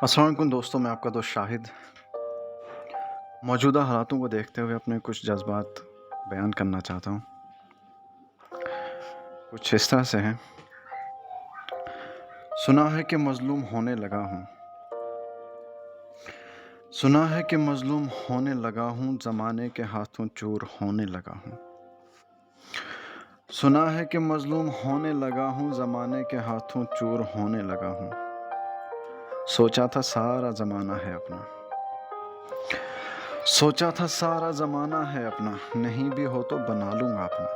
अस्सलाम वालेकुम दोस्तों, मैं आपका दोस्त शाहिद। मौजूदा हालातों को देखते हुए अपने कुछ जज़्बात बयान करना चाहता हूँ। कुछ इस तरह से हैं। सुना है कि मज़लूम होने लगा हूँ, सुना है कि मज़लूम होने लगा हूँ, ज़माने के हाथों चूर होने लगा हूँ। सुना है कि मज़लूम होने लगा हूँ, ज़माने के हाथों चूर होने लगा हूँ। सोचा था सारा ज़माना है अपना, सोचा था सारा ज़माना है अपना, नहीं भी हो तो बना लूँगा अपना।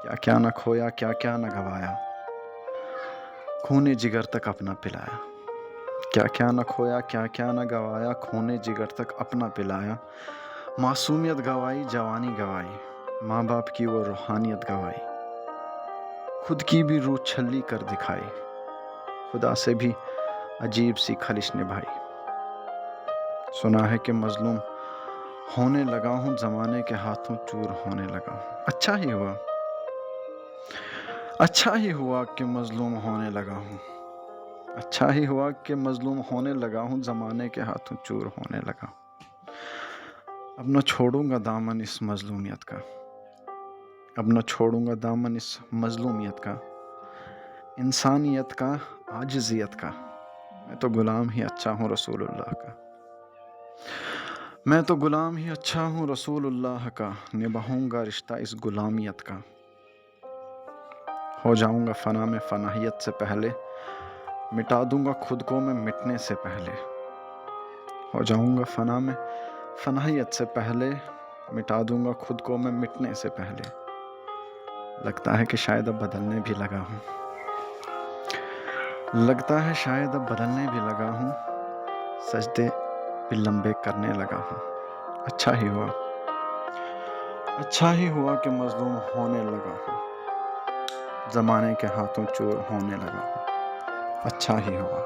क्या क्या न खोया, क्या क्या न गवाया, खूने जिगर तक अपना पिलाया। क्या क्या न खोया, क्या क्या न गवाया, खूने जिगर तक अपना पिलाया। मासूमियत गवाई, जवानी गवाई, माँ बाप की वो रूहानियत गवाई, खुद की भी रूह छल्ली कर दिखाई, खुदा से भी अजीब सी खलिश निभाई। सुना है कि मज़लूम होने लगा हूँ, ज़माने के हाथों चूर होने लगा हूँ। अच्छा ही हुआ, अच्छा ही हुआ कि मज़लूम होने लगा हूँ, अच्छा ही हुआ कि मज़लूम होने लगा हूँ, ज़माने के हाथों चूर होने लगा हूँ। अब न छोड़ूंगा दामन इस मज़लूमियत का, अब न छोड़ूंगा दामन इस मज़लूमियत का, इंसानियत का, आजिज़ियत का। मैं तो गुलाम ही अच्छा हूँ रसूलुल्लाह का, मैं तो गुलाम ही अच्छा हूँ रसूलुल्लाह का, निभाऊंगा रिश्ता इस गुलामियत का। हो जाऊंगा फ़ना में फ़नाहियत से पहले, मिटा दूंगा खुद को मैं मिटने से पहले। हो जाऊंगा फ़ना में फ़नाहियत से पहले, मिटा दूंगा खुद को मैं मिटने से पहले। लगता है कि शायद अब बदलने भी लगा हूँ, लगता है शायद अब बदलने भी लगा हूँ, सजदे भी लंबे करने लगा हूँ। अच्छा ही हुआ, अच्छा ही हुआ कि मज़लूम होने लगा हूँ, ज़माने के हाथों चोर होने लगा हूँ। अच्छा ही हुआ।